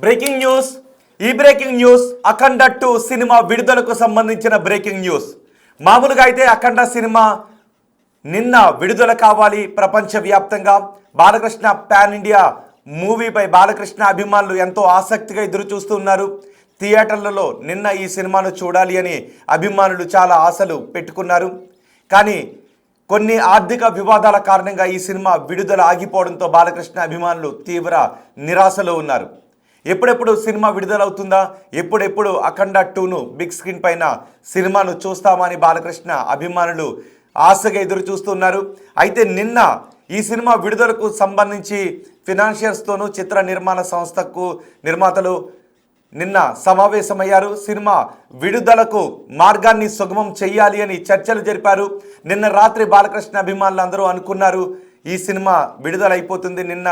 Breaking news. ఈ breaking news అఖండ 2 cinema విడుదలకు సంబంధించిన బ్రేకింగ్ న్యూస్. మామూలుగా అయితే అఖండ సినిమా నిన్న విడుదల కావాలి. ప్రపంచవ్యాప్తంగా బాలకృష్ణ పాన్ ఇండియా మూవీపై బాలకృష్ణ అభిమానులు ఎంతో ఆసక్తిగా ఎదురు చూస్తున్నారు. థియేటర్లలో నిన్న ఈ సినిమాను చూడాలి అని అభిమానులు చాలా ఆశలు పెట్టుకున్నారు. కానీ కొన్ని ఆర్థిక వివాదాల కారణంగా ఈ సినిమా విడుదల ఆగిపోవడంతో బాలకృష్ణ అభిమానులు తీవ్ర నిరాశలో ఉన్నారు. ఎప్పుడెప్పుడు సినిమా విడుదలవుతుందా, ఎప్పుడెప్పుడు అఖండ 2ను బిగ్ స్క్రీన్ పైన సినిమాను చూస్తామని బాలకృష్ణ అభిమానులు ఆశగా ఎదురు చూస్తున్నారు. అయితే నిన్న ఈ సినిమా విడుదలకు సంబంధించి ఫినాన్షియర్స్తోనూ చిత్ర నిర్మాణ సంస్థకు నిర్మాతలు నిన్న సమావేశమయ్యారు. సినిమా విడుదలకు మార్గాన్ని సుగమం చేయాలి అని చర్చలు జరిపారు. నిన్న రాత్రి బాలకృష్ణ అభిమానులు అందరూ అనుకున్నారు ఈ సినిమా విడుదలైపోతుంది, నిన్న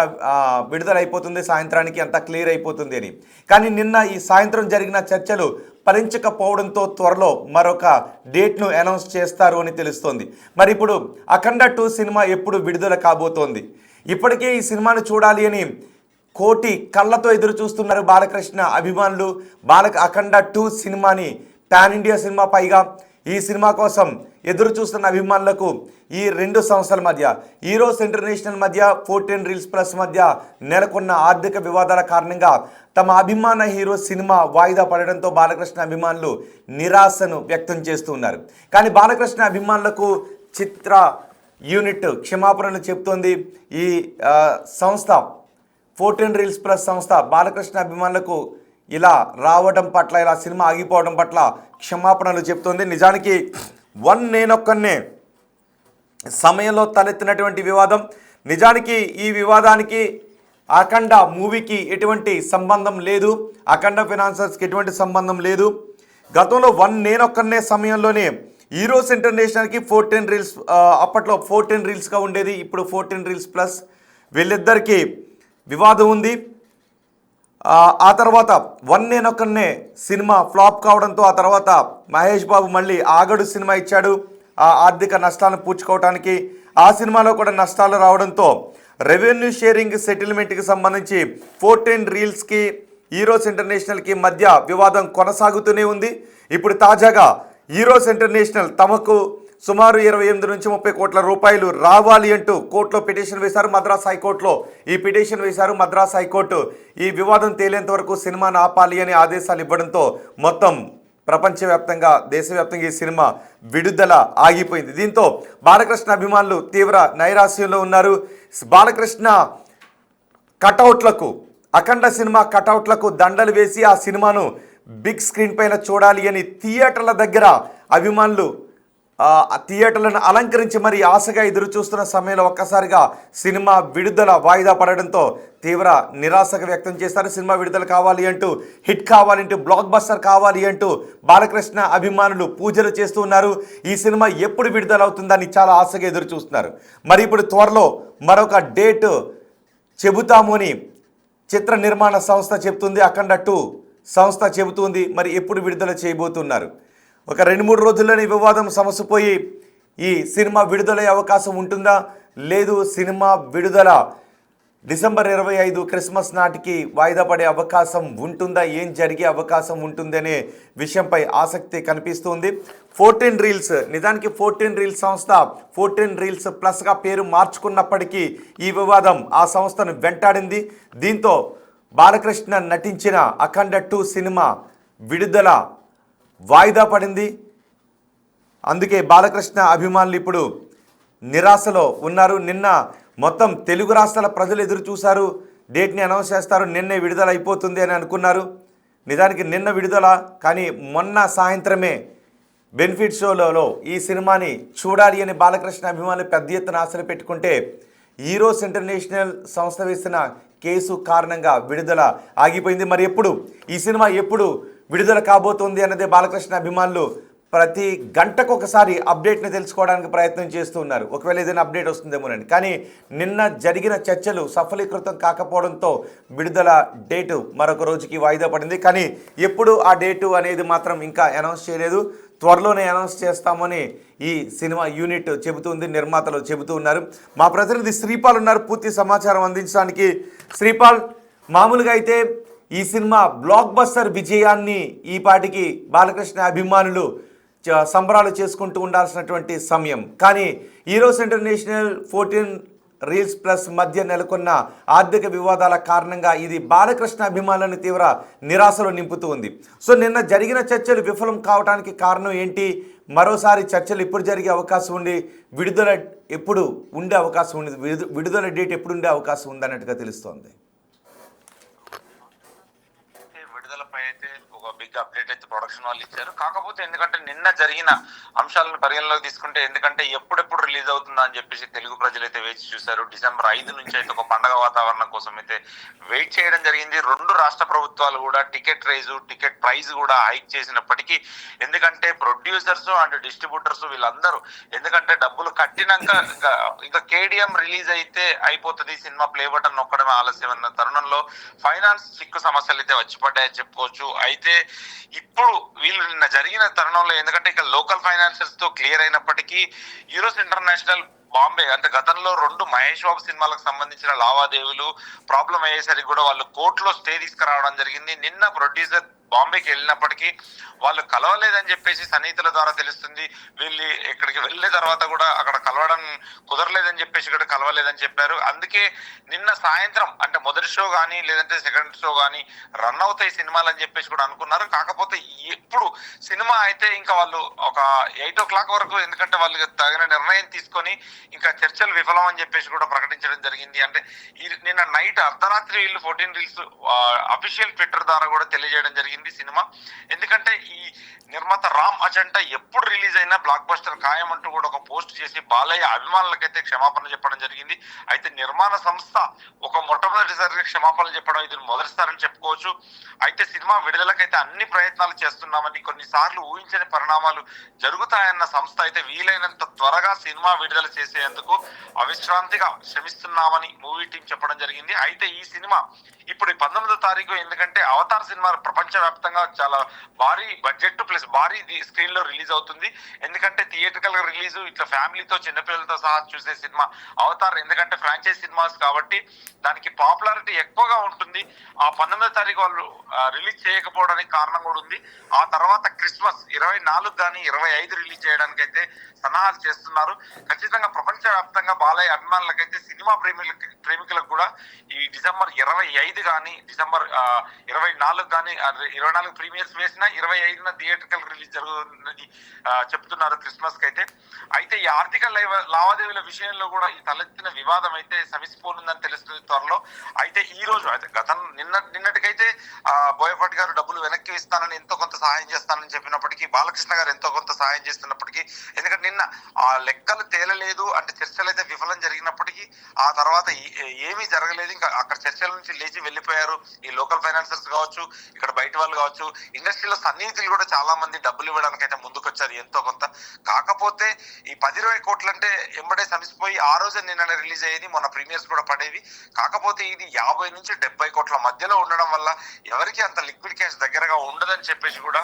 విడుదలైపోతుంది, సాయంత్రానికి అంతా క్లియర్ అయిపోతుంది అని. కానీ నిన్న ఈ సాయంత్రం జరిగిన చర్చలు ఫలించకపోవడంతో త్వరలో మరొక డేట్ను అనౌన్స్ చేస్తారు అని తెలుస్తోంది. మరి ఇప్పుడు అఖండ 2 సినిమా ఎప్పుడు విడుదల కాబోతోంది? ఇప్పటికే ఈ సినిమాను చూడాలి అని కోటి కళ్ళతో ఎదురు చూస్తున్నారు బాలకృష్ణ అభిమానులు. అఖండ 2 సినిమాని పాన్ ఇండియా సినిమా, పైగా ఈ సినిమా కోసం ఎదురు చూస్తున్న అభిమానులకు ఈ రెండు సంస్థల మధ్య, ఈరోస్ ఇంటర్నేషనల్ మధ్య, 14 రీల్స్ ప్లస్ మధ్య నెలకొన్న ఆర్థిక వివాదాల కారణంగా తమ అభిమాన హీరో సినిమా వాయిదా పడడంతో బాలకృష్ణ అభిమానులు నిరాశను వ్యక్తం చేస్తున్నారు. కానీ బాలకృష్ణ అభిమానులకు చిత్ర యూనిట్ క్షమాపణలు చెప్తోంది. ఈ సంస్థ 14 రీల్స్ ప్లస్ సంస్థ బాలకృష్ణ అభిమానులకు ఇలా రావడం పట్ల, ఇలా సినిమా ఆగిపోవడం పట్ల క్షమాపణలు చెప్తోంది. నిజానికి నేనొక్కనే సమయంలో తలెత్తినటువంటి వివాదం. నిజానికి ఈ వివాదానికి అఖండ మూవీకి ఎటువంటి సంబంధం లేదు, అఖండ ఫైనాన్సర్స్కి ఎటువంటి సంబంధం లేదు. గతంలో నేనొక్కనే సమయంలోనే ఈరోస్ ఇంటర్నేషనల్కి 14 రీల్స్, అప్పట్లో 14 రీల్స్గా ఉండేది, ఇప్పుడు 14 రీల్స్ ప్లస్, వీళ్ళిద్దరికీ వివాదం ఉంది. ఆ తర్వాత నేనొక్కనే సినిమా ఫ్లాప్ కావడంతో ఆ తర్వాత మహేష్ బాబు మళ్ళీ ఆగడు సినిమా ఇచ్చాడు ఆ ఆర్థిక నష్టాలను పూడ్చుకోవడానికి. ఆ సినిమాలో కూడా నష్టాలు రావడంతో రెవెన్యూ షేరింగ్ సెటిల్మెంట్కి సంబంధించి 14 రీల్స్కి ఈరోస్ ఇంటర్నేషనల్కి మధ్య వివాదం కొనసాగుతూనే ఉంది. ఇప్పుడు తాజాగా ఈరోస్ ఇంటర్నేషనల్ తమకు సుమారు 28 నుంచి 30 కోట్ల రూపాయలు రావాలి అంటూ కోర్టులో పిటిషన్ వేశారు. మద్రాస్ హైకోర్టులో ఈ పిటిషన్ వేశారు. మద్రాస్ హైకోర్టు ఈ వివాదం తేలేంత వరకు సినిమాను ఆపాలి అని ఆదేశాలు ఇవ్వడంతో మొత్తం ప్రపంచవ్యాప్తంగా, దేశవ్యాప్తంగా ఈ సినిమా విడుదల ఆగిపోయింది. దీంతో బాలకృష్ణ అభిమానులు తీవ్ర నైరాశ్యంలో ఉన్నారు. బాలకృష్ణ కటౌట్లకు, అఖండ సినిమా కటౌట్లకు దండలు వేసి ఆ సినిమాను బిగ్ స్క్రీన్ పైన చూడాలి అని థియేటర్ల దగ్గర అభిమానులు థియేటర్లను అలంకరించి మరి ఆశగా ఎదురు చూస్తున్న సమయంలో ఒక్కసారిగా సినిమా విడుదల వాయిదా పడడంతో తీవ్ర నిరాశగా వ్యక్తం చేస్తారు. సినిమా విడుదల కావాలి అంటూ, హిట్ కావాలంటూ, బ్లాక్ బస్టర్ కావాలి అంటూ బాలకృష్ణ అభిమానులు పూజలు చేస్తూ ఉన్నారు. ఈ సినిమా ఎప్పుడు విడుదల అవుతుందని చాలా ఆశగా ఎదురు చూస్తున్నారు. మరి ఇప్పుడు త్వరలో మరొక డేట్ చెబుతాము అని చిత్ర నిర్మాణ సంస్థ చెబుతుంది, అఖండ 2 సంస్థ చెబుతుంది. మరి ఎప్పుడు విడుదల చేయబోతున్నారు? ఒక 2-3 రోజుల్లోనే వివాదం సమసిపోయి ఈ సినిమా విడుదలయ్యే అవకాశం ఉంటుందా, లేదు సినిమా విడుదల డిసెంబర్ 25 క్రిస్మస్ నాటికి వాయిదా పడే అవకాశం ఉంటుందా, ఏం జరిగే అవకాశం ఉంటుంది అనే విషయంపై ఆసక్తి కనిపిస్తుంది. 14 రీల్స్, నిజానికి 14 రీల్స్ సంస్థ 14 రీల్స్ ప్లస్గా పేరు మార్చుకున్నప్పటికీ ఈ వివాదం ఆ సంస్థను వెంటాడింది. దీంతో బాలకృష్ణ నటించిన అఖండ 2 సినిమా విడుదల వాయిదా పడింది. అందుకే బాలకృష్ణ అభిమానులు ఇప్పుడు నిరాశలో ఉన్నారు. నిన్న మొత్తం తెలుగు రాష్ట్రాల ప్రజలు ఎదురు చూశారు, డేట్ని అనౌన్స్ చేస్తారు, నిన్నే విడుదల అయిపోతుంది అని అనుకున్నారు. నిజానికి నిన్న విడుదల, కానీ మొన్న సాయంత్రమే బెనిఫిట్ షోలలో ఈ సినిమాని చూడాలి అని బాలకృష్ణ అభిమానులు పెద్ద ఎత్తున ఆశలు పెట్టుకుంటే ఈరోస్ ఇంటర్నేషనల్ సంస్థ వేసిన కేసు కారణంగా విడుదల ఆగిపోయింది. మరి ఈ సినిమా ఎప్పుడు విడుదల కాబోతోంది అన్నదే బాలకృష్ణ అభిమానులు ప్రతి గంటకు ఒకసారి అప్డేట్ని తెలుసుకోవడానికి ప్రయత్నం చేస్తూ ఉన్నారు. ఒకవేళ ఏదైనా అప్డేట్ వస్తుందేమోనండి. కానీ నిన్న జరిగిన చర్చలు సఫలీకృతం కాకపోవడంతో విడుదల డేటు మరొక రోజుకి వాయిదా పడింది. కానీ ఎప్పుడు ఆ డేటు అనేది మాత్రం ఇంకా అనౌన్స్ చేయలేదు. త్వరలోనే అనౌన్స్ చేస్తామని ఈ సినిమా యూనిట్ చెబుతుంది, నిర్మాతలు చెబుతూ ఉన్నారు. మా ప్రతినిధి శ్రీపాల్ ఉన్నారు పూర్తి సమాచారం అందించడానికి. శ్రీపాల్, మామూలుగా అయితే ఈ సినిమా బ్లాక్ బస్టర్ విజయాన్ని ఈ పాటికి బాలకృష్ణ అభిమానులు సంబరాలు చేసుకుంటూ ఉండాల్సినటువంటి సమయం. కానీ ఈరోజు ఇంటర్నేషనల్ 14 రీల్స్ ప్లస్ మధ్య నెలకొన్న ఆర్థిక వివాదాల కారణంగా ఇది బాలకృష్ణ అభిమానులను తీవ్ర నిరాశలో నింపుతూ ఉంది. సో నిన్న జరిగిన చర్చలు విఫలం కావడానికి కారణం ఏంటి? మరోసారి చర్చలు ఎప్పుడు జరిగే అవకాశం ఉంది? విడుదల ఎప్పుడు ఉండే అవకాశం ఉంది? విడుదల డేట్ ఎప్పుడు ఉండే అవకాశం ఉంది అన్నట్టుగా తెలుస్తోంది. విడుదలపై అయితే ఒక బిగ్ అప్డేట్ అయితే ప్రొడక్షన్ వాళ్ళు ఇచ్చారు. కాకపోతే ఎందుకంటే నిన్న జరిగిన అంశాలను పరిగణలోకి తీసుకుంటే, ఎందుకంటే ఎప్పుడెప్పుడు రిలీజ్ అవుతుందా అని చెప్పేసి తెలుగు ప్రజలైతే వేచి చూశారు. డిసెంబర్ 5 నుంచి అయితే ఒక పండగ వాతావరణం కోసం అయితే వెయిట్ చేయడం జరిగింది. 2 రాష్ట్ర ప్రభుత్వాలు కూడా టికెట్ ప్రైస్ కూడా హైక్ చేసినప్పటికీ, ఎందుకంటే ప్రొడ్యూసర్స్ అండ్ డిస్ట్రిబ్యూటర్స్ వీళ్ళందరూ ఎందుకంటే డబ్బులు కట్టినాక ఇంకా కేడిఎం రిలీజ్ అయితే అయిపోతుంది, సినిమా ప్లే బటన్ నొక్కడమే ఆలస్యం అన్న తరుణంలో ఫైనాన్స్ చిక్కు సమస్యలు అయితే వచ్చి పడ్డాయని చెప్పుకోవచ్చు. అయితే ఇప్పుడు వీళ్ళు నిన్న జరిగిన తరుణంలో ఎందుకంటే ఇక లోకల్ ఫైనాన్షియల్స్ తో క్లియర్ అయినప్పటికీ ఈరోజు ఇంటర్నేషనల్ బాంబే అంటే గతంలో 2 మహేష్ బాబు సినిమాలకు సంబంధించిన లావాదేవీలు ప్రాబ్లం అయ్యేసరికి కూడా వాళ్ళు కోర్టులో స్టే తీసుకురావడం జరిగింది. నిన్న ప్రొడ్యూసర్ బాంబేకి వెళ్ళినప్పటికీ వాళ్ళు కలవలేదని చెప్పేసి సన్నిహితుల ద్వారా తెలుస్తుంది. వీళ్ళు ఇక్కడికి వెళ్ళిన తర్వాత కూడా అక్కడ కలవడం కుదరలేదని చెప్పేసి కూడా కలవలేదని చెప్పారు. అందుకే నిన్న సాయంత్రం అంటే మొదటి షో కానీ లేదంటే సెకండ్ షో కానీ రన్ అవుతాయి సినిమాలు అని చెప్పేసి కూడా అనుకున్నారు. కాకపోతే ఇప్పుడు సినిమా అయితే ఇంకా వాళ్ళు ఒక 8 o'clock వరకు, ఎందుకంటే వాళ్ళు తగిన నిర్ణయం తీసుకొని ఇంకా చర్చలు విఫలం అని చెప్పేసి కూడా ప్రకటించడం జరిగింది. అంటే నిన్న నైట్ అర్ధరాత్రి వీళ్ళు 14 రీల్స్ అఫీషియల్ ట్విట్టర్ ద్వారా కూడా తెలియజేయడం జరిగింది సినిమా. ఎందుకంటే ఈ నిర్మాత రామ్ అజంటా ఎప్పుడు రిలీజ్ అయినా బ్లాక్ బస్టర్ ఖాయం అంటూ కూడా ఒక పోస్ట్ చేసి బాలయ్య అభిమానులకైతే క్షమాపణ చెప్పడం జరిగింది. అయితే నిర్మాణ సంస్థ ఒక మొట్టమొదటిసారిగా క్షమాపణలు చెప్పడం ఇది మొదటిసారని చెప్పుకోవచ్చు. అయితే సినిమా విడుదలకైతే అన్ని ప్రయత్నాలు చేస్తున్నామని, కొన్నిసార్లు ఊహించని పరిణామాలు జరుగుతాయన్న సంస్థ అయితే వీలైనంత త్వరగా సినిమా విడుదల చేసేందుకు అవిశ్రాంతిగా శ్రమిస్తున్నామని మూవీ టీం చెప్పడం జరిగింది. అయితే ఈ సినిమా ఇప్పుడు 19వ తారీఖు, ఎందుకంటే అవతార్ సినిమా ప్రపంచవ్యాప్తంగా చాలా భారీ బడ్జెట్ ప్లస్ భారీ స్క్రీన్ లో రిలీజ్ అవుతుంది. ఎందుకంటే థియేట్రికల్ గా రిలీజ్ ఇట్లా ఫ్యామిలీతో చిన్నపిల్లలతో సహా చూసే సినిమా అవతార్. ఎందుకంటే ఫ్రాంచైజ్ సినిమాస్ కాబట్టి దానికి పాపులారిటీ ఎక్కువగా ఉంటుంది. ఆ 19వ తారీఖు వాళ్ళు రిలీజ్ చేయకపోవడానికి కారణం కూడా ఉంది. ఆ తర్వాత క్రిస్మస్ 24 కానీ 25 రిలీజ్ చేయడానికి అయితే సన్నాహాలు చేస్తున్నారు. ఖచ్చితంగా ప్రపంచవ్యాప్తంగా బాలయ్య అభిమానులకైతే సినిమా ప్రేమికులకు కూడా ఈ డిసెంబర్ 25 కానీ డిసెంబర్ 24 కానీ 24 ప్రీమియర్స్ వేసినా 25న థియేట్రికల్ రిలీజ్ జరుగుతుందని చెప్తున్నారు క్రిస్మస్ కి అయితే. అయితే ఈ ఆర్థిక లావాదేవీల విషయంలో కూడా ఈ తలెత్తిన వివాదం అయితే సమిసిపోనుందని తెలుస్తుంది త్వరలో. అయితే ఈ రోజు అయితే నిన్నటికైతే బోయపాటి గారు డబ్బులు వెనక్కి ఇస్తానని ఎంతో కొంత సహాయం చేస్తానని చెప్పినప్పటికీ, బాలకృష్ణ గారు ఎంతో కొంత సహాయం చేస్తున్నప్పటికీ, ఎందుకంటే నిన్న ఆ లెక్కలు తేలలేదు అంటే చర్చలు అయితే విఫలం జరిగినప్పటికీ ఆ తర్వాత ఏమీ జరగలేదు. ఇంకా అక్కడ చర్చల నుంచి లేచి వెళ్ళిపోయారు ఈ లోకల్ ఫైనాన్సర్స్ కావచ్చు, ఇక్కడ బయట వాళ్ళు కావచ్చు. ఇండస్ట్రీలో సన్నిహితులు కూడా చాలా మంది డబ్బులు ఇవ్వడానికి అయితే ముందుకొచ్చారు ఎంతో కొంత. కాకపోతే ఈ 10-20 కోట్లు అంటే ఎంబడే సమిసిపోయి ఆ రోజే నిన్న రిలీజ్ అయ్యేది, మొన్న ప్రీమియర్స్ కూడా పడేవి. కాకపోతే ఇది 50 నుంచి 70 కోట్ల మధ్యలో ఉండడం వల్ల ఎవరికి అంత లిక్విడ్ క్యాష్ దగ్గరగా ఉండదని చెప్పేసి కూడా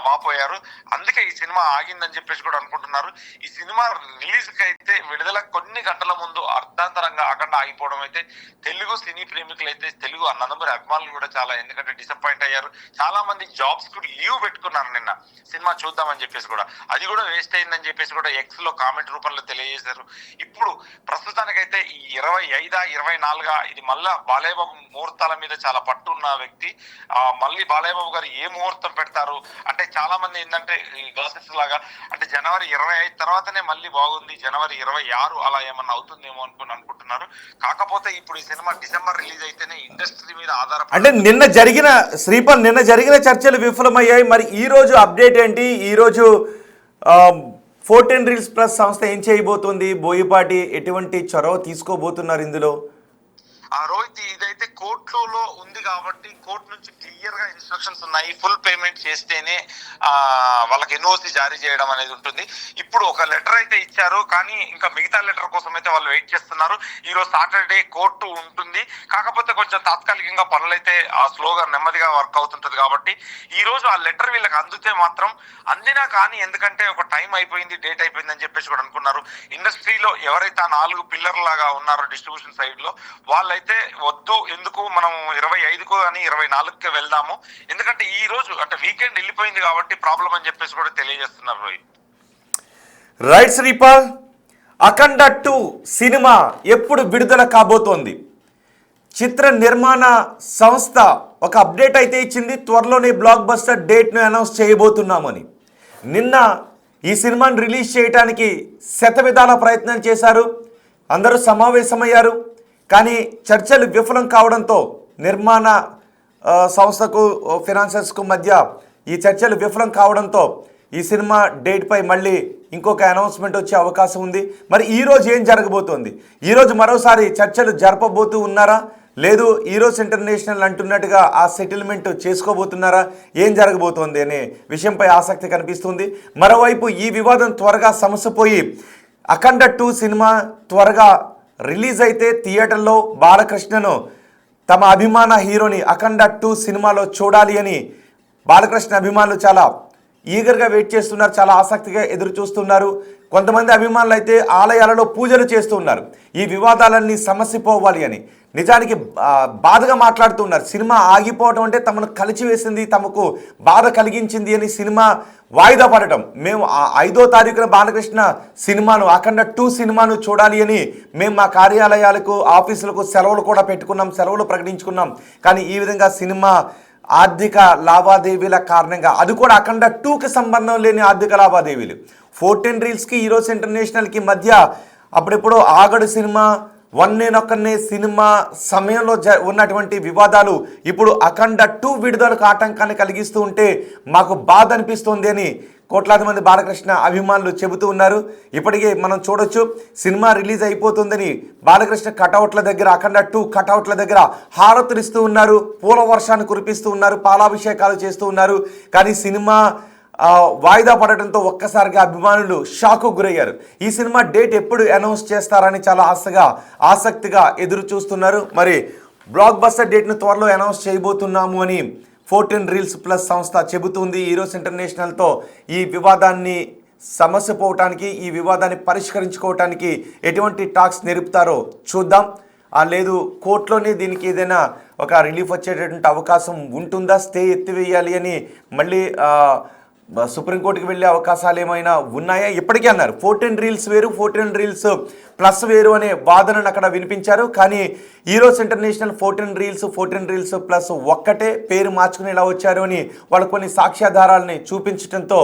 వాపోయారు. అందుకే ఈ సినిమా ఆగిందని చెప్పేసి కూడా అనుకుంటున్నారు. ఈ సినిమా రిలీజ్ కి అయితే విడుదల కొన్ని గంటల ముందు అర్ధాంతరంగా అక్కడ ఆగిపోవడం అయితే తెలుగు సినీ ప్రేమికులు అయితే, తెలుగు అన్నదమ్ముల అభిమానులు కూడా చాలా ఎందుకంటే డిసప్పాయింట్ అయ్యారు. చాలా మంది జాబ్స్ కు లీవ్ పెట్టుకున్నారు నిన్న సినిమా చూద్దామని చెప్పేసి కూడా. అది కూడా వేస్ట్ అయిందని చెప్పేసి కూడా ఎక్స్ లో కామెంట్ రూపంలో తెలియజేశారు. ఇప్పుడు ప్రస్తుతానికైతే ఈ 25 24 ఇది మళ్ళా బాలయ్య బాబు ముహూర్తాల మీద చాలా పట్టు ఉన్న వ్యక్తి. మళ్ళీ బాలయ్య బాబు గారు ఏ ముహూర్తం పెడతారు అంటే చాలా మంది ఏంటంటే ఈ గాసిప్స్ లాగా అంటే జనవరి 25 తర్వాతనే మళ్ళీ బాగుంది, జనవరి 26 అలా ఏమన్నా అవుతుందేమో అనుకుంటున్నారు. కాకపోతే ఇప్పుడు ఈ సినిమా డిసెంబర్ రిలీజ్ అయితేనే ఇండస్ట్రీ మీద ఆధారపడి అంటే నిన్న జరిగిన చర్చలు విఫలమయ్యాయి. మరి ఈ రోజు అప్డేట్ ఏంటి? ఈ రోజు 14 రీల్స్ ప్లస్ సంస్థ ఏం చేయబోతుంది? బోయపాటి ఎటువంటి చొరవ తీసుకోబోతున్నారు ఇందులో? రోహిత్, ఇదైతే కోర్టులో ఉంది కాబట్టి కోర్టు నుంచి క్లియర్ గా ఇన్స్ట్రక్షన్స్ ఉన్నాయి. ఫుల్ పేమెంట్ చేస్తేనే వాళ్ళకి ఎన్ఓసి జారీ చేయడం అనేది ఉంటుంది. ఇప్పుడు ఒక లెటర్ అయితే ఇచ్చారు, కానీ ఇంకా మిగతా లెటర్ కోసం అయితే వాళ్ళు వెయిట్ చేస్తున్నారు. ఈ రోజు సాటర్డే కోర్టు ఉంటుంది. కాకపోతే కొంచెం తాత్కాలికంగా పనులైతే స్లోగా నెమ్మదిగా వర్క్ అవుతుంటది కాబట్టి ఈ రోజు ఆ లెటర్ వీళ్ళకి అందితే మాత్రం అందినా కానీ, ఎందుకంటే ఒక టైం అయిపోయింది, డేట్ అయిపోయింది అని చెప్పేసి కూడా అనుకున్నారు. ఇండస్ట్రీలో ఎవరైతే ఆ 4 పిల్లర్ లాగా ఉన్నారో డిస్ట్రిబ్యూషన్ సైడ్ లో వాళ్ళైతే వద్దు, ఎందుకు మనం 25కు అని 24కి వెళ్దాము, ఎందుకంటే ఈ రోజు అంటే వీకెండ్ వెళ్ళిపోయింది కాబట్టి ప్రాబ్లం అని చెప్పేసి కూడా తెలియజేస్తున్నారు రోహిత్. రైట్ శ్రీపాల్, అఖండ 2 సినిమా ఎప్పుడు విడుదల కాబోతోంది? చిత్ర నిర్మాణ సంస్థ ఒక అప్డేట్ అయితే ఇచ్చింది, త్వరలోనే బ్లాక్ బస్టర్ డేట్ను అనౌన్స్ చేయబోతున్నామని. నిన్న ఈ సినిమాను రిలీజ్ చేయడానికి శతవిధాల ప్రయత్నం చేశారు, అందరూ సమావేశమయ్యారు. కానీ చర్చలు విఫలం కావడంతో నిర్మాణ సంస్థకు ఫినాన్సర్స్కు మధ్య ఈ చర్చలు విఫలం కావడంతో ఈ సినిమా డేట్పై మళ్ళీ ఇంకొక అనౌన్స్మెంట్ వచ్చే అవకాశం ఉంది. మరి ఈరోజు ఏం జరగబోతోంది? ఈరోజు మరోసారి చర్చలు జరపబోతూ ఉన్నారా, లేదు ఈరోజు ఇంటర్నేషనల్ అంటున్నట్టుగా ఆ సెటిల్మెంట్ చేసుకోబోతున్నారా, ఏం జరగబోతోంది అనే విషయంపై ఆసక్తి కనిపిస్తుంది. మరోవైపు ఈ వివాదం త్వరగా సమసిపోయి అఖండ 2 సినిమా త్వరగా రిలీజ్ అయితే థియేటర్లో బాలకృష్ణను తమ అభిమాన హీరోని అఖండ 2 సినిమాలో చూడాలి అని బాలకృష్ణ అభిమానులు చాలా ఈగర్గా వెయిట్ చేస్తున్నారు, చాలా ఆసక్తిగా ఎదురు చూస్తున్నారు. కొంతమంది అభిమానులు అయితే ఆలయాలలో పూజలు చేస్తూ ఉన్నారు ఈ వివాదాలన్నీ సమసిపోవాలి అని. నిజానికి బాధగా మాట్లాడుతున్నారు. సినిమా ఆగిపోవడం అంటే తమను కలిచివేసింది, తమకు బాధ కలిగించింది అని సినిమా వాయిదా పడటం. మేము 5వ తారీఖున బాలకృష్ణ సినిమాను అఖండ 2 సినిమాను చూడాలి అని మేము మా కార్యాలయాలకు ఆఫీసులకు సెలవులు కూడా పెట్టుకున్నాం, సెలవులు ప్రకటించుకున్నాం. కానీ ఈ విధంగా సినిమా ఆర్థిక లావాదేవీల కారణంగా, అది కూడా అఖండ 2కి సంబంధం లేని ఆర్థిక లావాదేవీలు, 14 రీల్స్కి ఈరోజు ఇంటర్నేషనల్కి మధ్య అప్పుడెప్పుడు ఆగడు సినిమా, వన్నేనొక్కనే సినిమా సమయంలో ఉన్నటువంటి వివాదాలు ఇప్పుడు అఖండ 2 విడుదలకు ఆటంకాన్ని కలిగిస్తూ ఉంటే మాకు బాధ అనిపిస్తోంది అని కోట్లాది మంది బాలకృష్ణ అభిమానులు చెబుతూ ఉన్నారు. ఇప్పటికే మనం చూడొచ్చు, సినిమా రిలీజ్ అయిపోతుందని బాలకృష్ణ కటౌట్ల దగ్గర, అఖండ 2 కటౌట్ల దగ్గర హారతులు ఇస్తూ ఉన్నారు, పూల వర్షాన్ని కురిపిస్తూ ఉన్నారు, పాలాభిషేకాలు చేస్తూ ఉన్నారు. కానీ సినిమా వాయిదా పడటంతో ఒక్కసారిగా అభిమానులు షాకు గురయ్యారు. ఈ సినిమా డేట్ ఎప్పుడు అనౌన్స్ చేస్తారని చాలా ఆసక్తిగా ఎదురు చూస్తున్నారు. మరి బ్లాక్ బస్టర్ డేట్ను త్వరలో అనౌన్స్ చేయబోతున్నాము అని 14 రీల్స్ ప్లస్ సంస్థ చెబుతుంది. ఈరోజు ఇంటర్నేషనల్తో ఈ వివాదాన్ని సమస్యపోవటానికి, ఈ వివాదాన్ని పరిష్కరించుకోవటానికి ఎటువంటి టాక్స్ నిలుపుతారో చూద్దాం. లేదు కోర్టులోనే దీనికి ఏదైనా ఒక రిలీఫ్ వచ్చేటటువంటి అవకాశం ఉంటుందా, స్టే ఎత్తివేయాలి అని మళ్ళీ సుప్రీంకోర్టుకి వెళ్ళే అవకాశాలు ఏమైనా ఉన్నాయా? ఇప్పటికే అన్నారు 14 రీల్స్ వేరు, 14 రీల్స్ ప్లస్ వేరు అనే వాదనను అక్కడ వినిపించారు. కానీ ఈరోజు ఇంటర్నేషనల్ 14 రీల్స్ ప్లస్ ఒక్కటే పేరు మార్చుకుని ఇలా వచ్చారు అని వాళ్ళు కొన్ని సాక్ష్యాధారాలని చూపించడంతో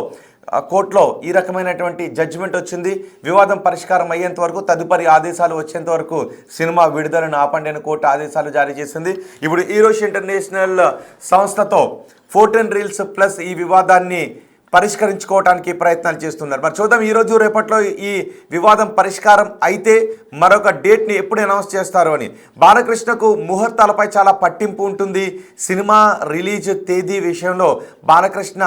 కోర్టులో ఈ రకమైనటువంటి జడ్జిమెంట్ వచ్చింది. వివాదం పరిష్కారం అయ్యేంత వరకు, తదుపరి ఆదేశాలు వచ్చేంత వరకు సినిమా విడుదలను ఆపండి అని కోర్టు ఆదేశాలు జారీ చేసింది. ఇప్పుడు ఈరోజు ఇంటర్నేషనల్ సంస్థతో 14 రీల్స్ ప్లస్ ఈ వివాదాన్ని పరిష్కరించుకోవడానికి ప్రయత్నాలు చేస్తున్నారు. మరి చూద్దాం, ఈరోజు రేపట్లో ఈ వివాదం పరిష్కారం అయితే మరొక డేట్ని ఎప్పుడు అనౌన్స్ చేస్తారు అని. బాలకృష్ణకు ముహూర్తాలపై చాలా పట్టింపు ఉంటుంది. సినిమా రిలీజ్ తేదీ విషయంలో బాలకృష్ణ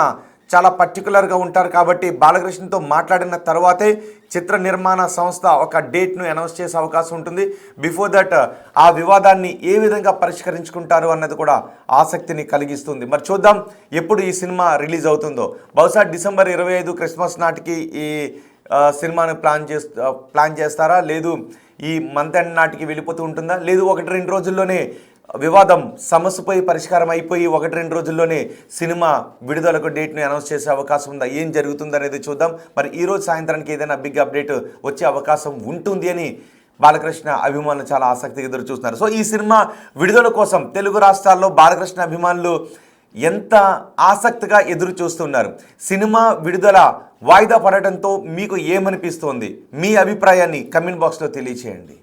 చాలా పర్టికులర్గా ఉంటారు కాబట్టి బాలకృష్ణతో మాట్లాడిన తర్వాతే చిత్ర నిర్మాణ సంస్థ ఒక డేట్ను అనౌన్స్ చేసే అవకాశం ఉంటుంది. బిఫోర్ దట్ ఆ వివాదాన్ని ఏ విధంగా పరిష్కరించుకుంటారు అన్నది కూడా ఆసక్తిని కలిగిస్తుంది. మరి చూద్దాం ఎప్పుడు ఈ సినిమా రిలీజ్ అవుతుందో. బహుశా డిసెంబర్ 25 క్రిస్మస్ నాటికి ఈ సినిమాను ప్లాన్ చేస్తారా, లేదు ఈ మంత్ ఎండ్ నాటికి వెళ్ళిపోతూ ఉంటుందా, లేదు 1-2 రోజుల్లోనే వివాదం సమస్యపై పరిష్కారం అయిపోయి 1-2 రోజుల్లోనే సినిమా విడుదలకు డేట్ని అనౌన్స్ చేసే అవకాశం ఉందా, ఏం జరుగుతుందనేది చూద్దాం. మరి ఈరోజు సాయంత్రానికి ఏదైనా బిగ్ అప్డేట్ వచ్చే అవకాశం ఉంటుంది అని బాలకృష్ణ అభిమానులు చాలా ఆసక్తిగా ఎదురు చూస్తున్నారు. సో ఈ సినిమా విడుదల కోసం తెలుగు రాష్ట్రాల్లో బాలకృష్ణ అభిమానులు ఎంత ఆసక్తిగా ఎదురు చూస్తున్నారు. సినిమా విడుదల వాయిదా పడటంతో మీకు ఏమనిపిస్తోంది? మీ అభిప్రాయాన్ని కమెంట్ బాక్స్లో తెలియచేయండి.